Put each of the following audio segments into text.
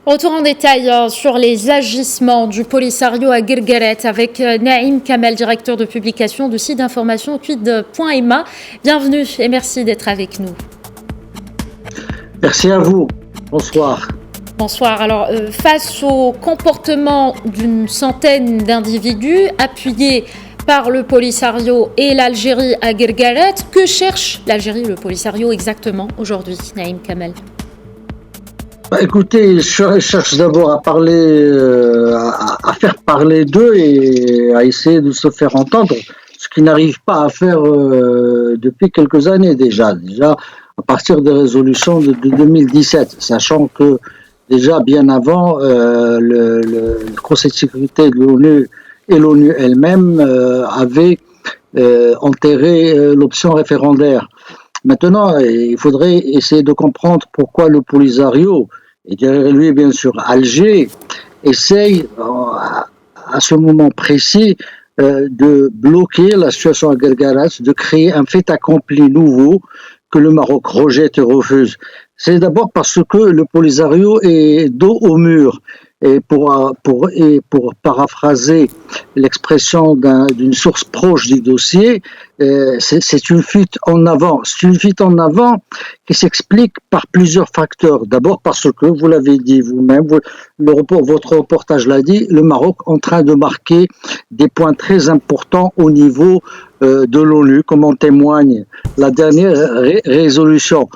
Retour en détail sur les agissements du Polisario à Guergueret avec Naïm Kamel, directeur de publication du site d'information quid.ma. Bienvenue et merci d'être avec nous. Merci à vous. Bonsoir. Bonsoir. Alors, face au comportement d'une centaine d'individus appuyés par le Polisario et l'Algérie à Guergueret, que cherche l'Algérie, le Polisario exactement aujourd'hui, Naïm Kamel? Écoutez, je cherche d'abord à parler, à faire parler d'eux et à essayer de se faire entendre, ce qu'ils n'arrivent pas à faire depuis quelques années déjà à partir des résolutions de 2017, sachant que déjà bien avant, le Conseil de sécurité de l'ONU et l'ONU elle-même avaient enterré l'option référendaire. Maintenant, il faudrait essayer de comprendre pourquoi le Polisario, et derrière lui, bien sûr, Alger, essaye, à ce moment précis, de bloquer la situation à Guergueret, de créer un fait accompli nouveau que le Maroc rejette et refuse. C'est d'abord parce que le Polisario est dos au mur. Et pour paraphraser l'expression d'une source proche du dossier, c'est une fuite en avant. C'est une fuite en avant qui s'explique par plusieurs facteurs. D'abord parce que, vous l'avez dit vous-même, votre reportage l'a dit, le Maroc est en train de marquer des points très importants au niveau de l'ONU, comme en témoigne la dernière résolution.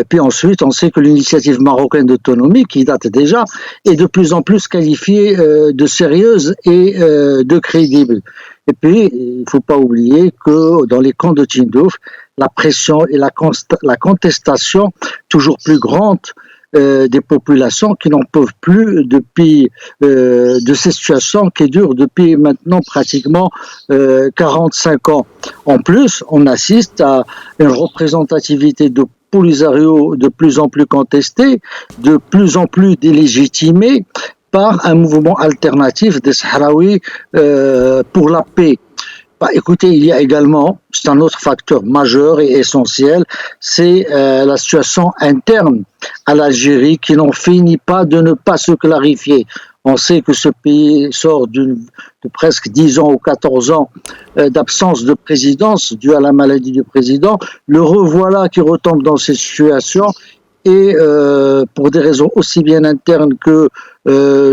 Puis ensuite, on sait que l'initiative marocaine d'autonomie, qui date déjà, est de plus en plus qualifiée de sérieuse et de crédible. Et puis, il ne faut pas oublier que dans les camps de Tindouf, la pression et la contestation toujours plus grande des populations qui n'en peuvent plus depuis de ces situations qui durent depuis maintenant pratiquement 45 ans. En plus, on assiste à une représentativité de Polisario de plus en plus contesté, de plus en plus délégitimé par un mouvement alternatif des Sahraouis pour la paix. Écoutez, il y a également, c'est un autre facteur majeur et essentiel, c'est la situation interne à l'Algérie qui n'en finit pas de ne pas se clarifier. On sait que ce pays sort de presque 10 ans ou 14 ans d'absence de présidence due à la maladie du président. Le revoilà qui retombe dans cette situation et pour des raisons aussi bien internes que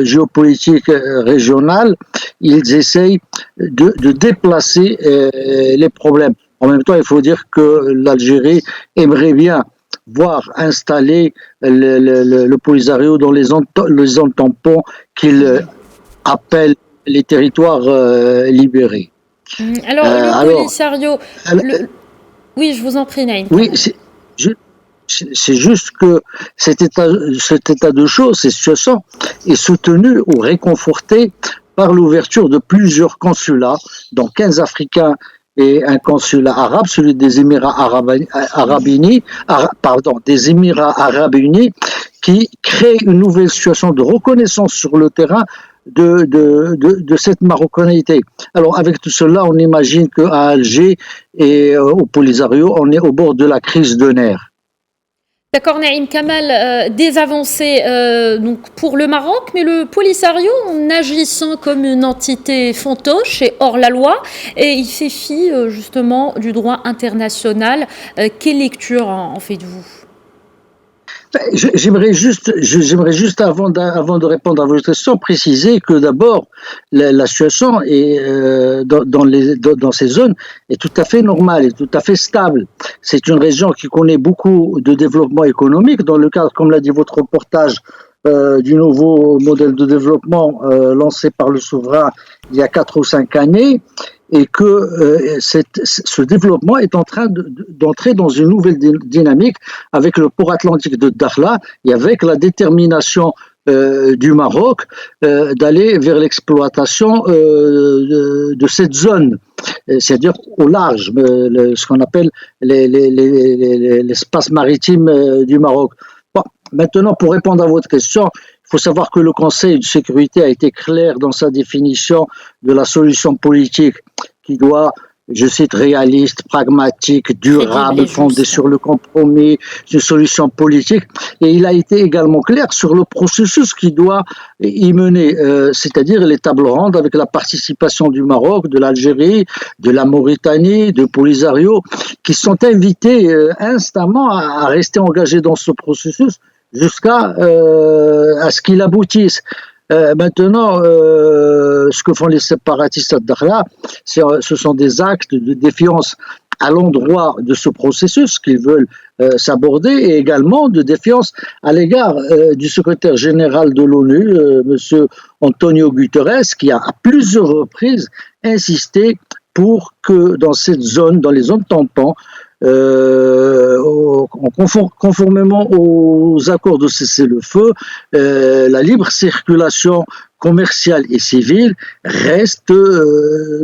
géopolitiques régionales, ils essayent de déplacer les problèmes. En même temps, il faut dire que l'Algérie aimerait bien voir installer le Polisario dans les zones tampons qu'il appelle les territoires libérés. Alors, le Polisario... Oui, je vous en prie, Naïm. Oui, c'est juste que cet état de choses, cette situation, est soutenu ou réconforté par l'ouverture de plusieurs consulats, dont 15 Africains et un consulat arabe, celui des Émirats Arabes Unis, qui crée une nouvelle situation de reconnaissance sur le terrain de cette marocanité. Alors avec tout cela, on imagine qu'à Alger et au Polisario, on est au bord de la crise de nerfs. D'accord, Naïm Kamel, des avancées donc pour le Maroc, mais le Polisario, en agissant comme une entité fantoche et hors la loi, et il fait fi justement du droit international. Quelle lecture en faites-vous ? J'aimerais juste avant de répondre à votre question, préciser que d'abord, la situation est, dans ces zones est tout à fait normale, est tout à fait stable. C'est une région qui connaît beaucoup de développement économique dans le cadre, comme l'a dit votre reportage, du nouveau modèle de développement lancé par le souverain il y a 4 ou 5 années. Et que ce développement est en train d'entrer dans une nouvelle dynamique avec le port atlantique de Dakhla et avec la détermination du Maroc d'aller vers l'exploitation de cette zone, c'est-à-dire au large, ce qu'on appelle l'espace maritime du Maroc. Bon, maintenant, pour répondre à votre question, il faut savoir que le Conseil de sécurité a été clair dans sa définition de la solution politique qui doit je cite, réaliste, pragmatique, durable, fondée sur le compromis, une solution politique. Et il a été également clair sur le processus qui doit y mener, c'est-à-dire les tables rondes avec la participation du Maroc, de l'Algérie, de la Mauritanie, de Polisario, qui sont invités instamment à rester engagés dans ce processus jusqu'à à ce qu'il aboutisse. Maintenant, ce que font les séparatistes à Dakhla, ce sont des actes de défiance à l'endroit de ce processus qu'ils veulent s'aborder et également de défiance à l'égard du secrétaire général de l'ONU, M. Antonio Guterres, qui a à plusieurs reprises insisté pour que dans cette zone, dans les zones tampons, conformément aux accords de cessez-le-feu, la libre circulation commerciale et civile reste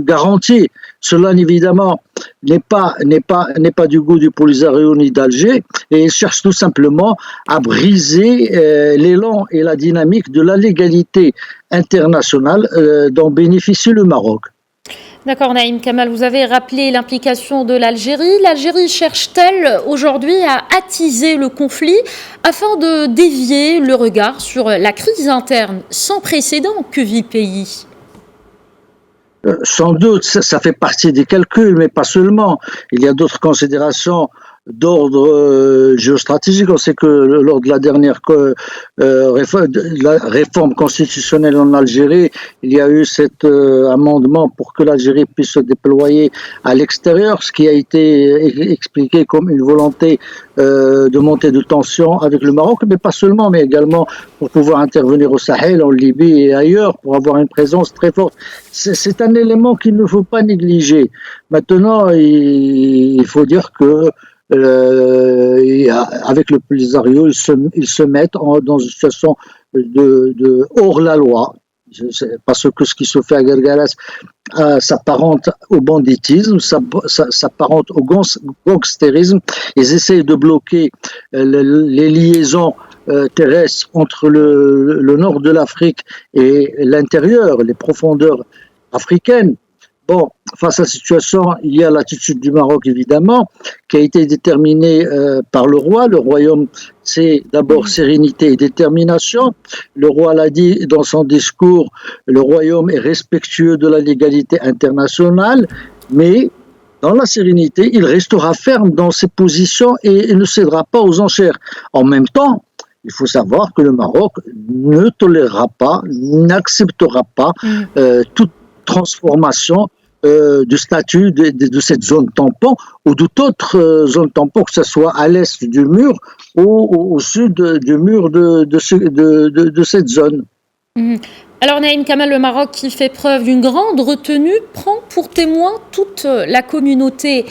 garantie. Cela, évidemment, n'est pas du goût du Polisario ni d'Alger, et ils cherchent tout simplement à briser l'élan et la dynamique de la légalité internationale dont bénéficie le Maroc. D'accord, Naïm Kamal, vous avez rappelé l'implication de l'Algérie. L'Algérie cherche-t-elle aujourd'hui à attiser le conflit afin de dévier le regard sur la crise interne sans précédent que vit le pays ? Sans doute, ça fait partie des calculs, mais pas seulement. Il y a d'autres considérations d'ordre géostratégique. On sait que lors de la dernière réforme constitutionnelle en Algérie, il y a eu cet amendement pour que l'Algérie puisse se déployer à l'extérieur, ce qui a été expliqué comme une volonté de montée de tension avec le Maroc, mais pas seulement, mais également pour pouvoir intervenir au Sahel, en Libye et ailleurs, pour avoir une présence très forte. C'est un élément qu'il ne faut pas négliger. Maintenant, il faut dire que avec le Polisario, ils se mettent dans une situation de hors la loi, parce que ce qui se fait à Gargaras s'apparente au banditisme, s'apparente au gangstérisme. Ils essayent de bloquer les liaisons terrestres entre le nord de l'Afrique et l'intérieur, les profondeurs africaines. Bon, face à cette situation, il y a l'attitude du Maroc, évidemment, qui a été déterminée par le roi. Le royaume, c'est d'abord sérénité et détermination. Le roi l'a dit dans son discours, le royaume est respectueux de la légalité internationale, mais dans la sérénité, il restera ferme dans ses positions et il ne cédera pas aux enchères. En même temps, il faut savoir que le Maroc ne tolérera pas, n'acceptera pas toute transformation du statut de cette zone tampon ou toute autre zone tampon, que ce soit à l'est du mur ou au sud du mur de cette zone. Alors Naïm Kamal, le Maroc, qui fait preuve d'une grande retenue, prend pour témoin toute la communauté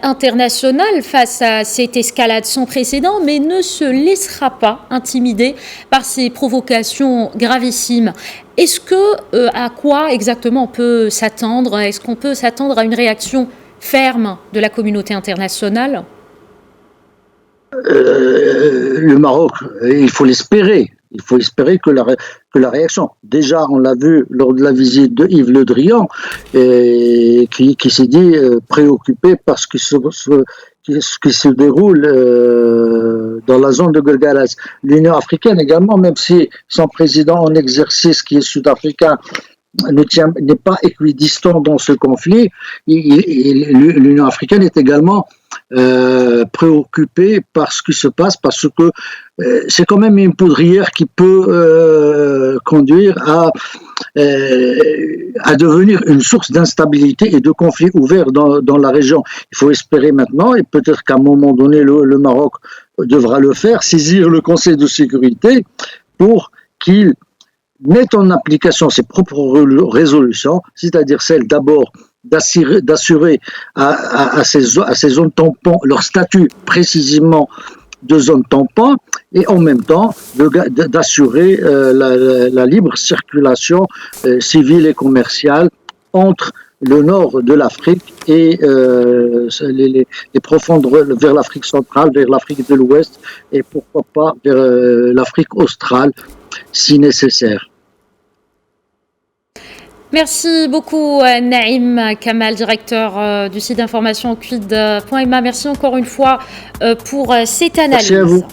internationale face à cette escalade sans précédent, mais ne se laissera pas intimider par ces provocations gravissimes. Est-ce que, à quoi exactement on peut s'attendre ? Est-ce qu'on peut s'attendre à une réaction ferme de la communauté internationale ? Le Maroc, il faut l'espérer. Il faut espérer que la réaction, déjà on l'a vu lors de la visite de Yves Le Drian, qui s'est dit préoccupé par ce qui se déroule dans la zone de Gargaras. L'Union africaine également, même si son président en exercice, qui est sud-africain, n'est pas équidistant dans ce conflit, l'Union africaine est également préoccupée par ce qui se passe, parce que c'est quand même une poudrière qui peut conduire à devenir une source d'instabilité et de conflits ouverts dans la région. Il faut espérer maintenant, et peut-être qu'à un moment donné le Maroc devra le faire, saisir le Conseil de sécurité pour qu'il mette en application ses propres résolutions, c'est-à-dire celle d'abord d'assurer à ces zones tampons leur statut précisément de zone tampon, et en même temps d'assurer la libre circulation civile et commerciale entre le nord de l'Afrique et les profondeurs vers l'Afrique centrale, vers l'Afrique de l'Ouest, et pourquoi pas vers l'Afrique australe si nécessaire. Merci beaucoup Naïm Kamal, directeur du site d'information quid.ma. Merci encore une fois pour cette analyse. Merci à vous.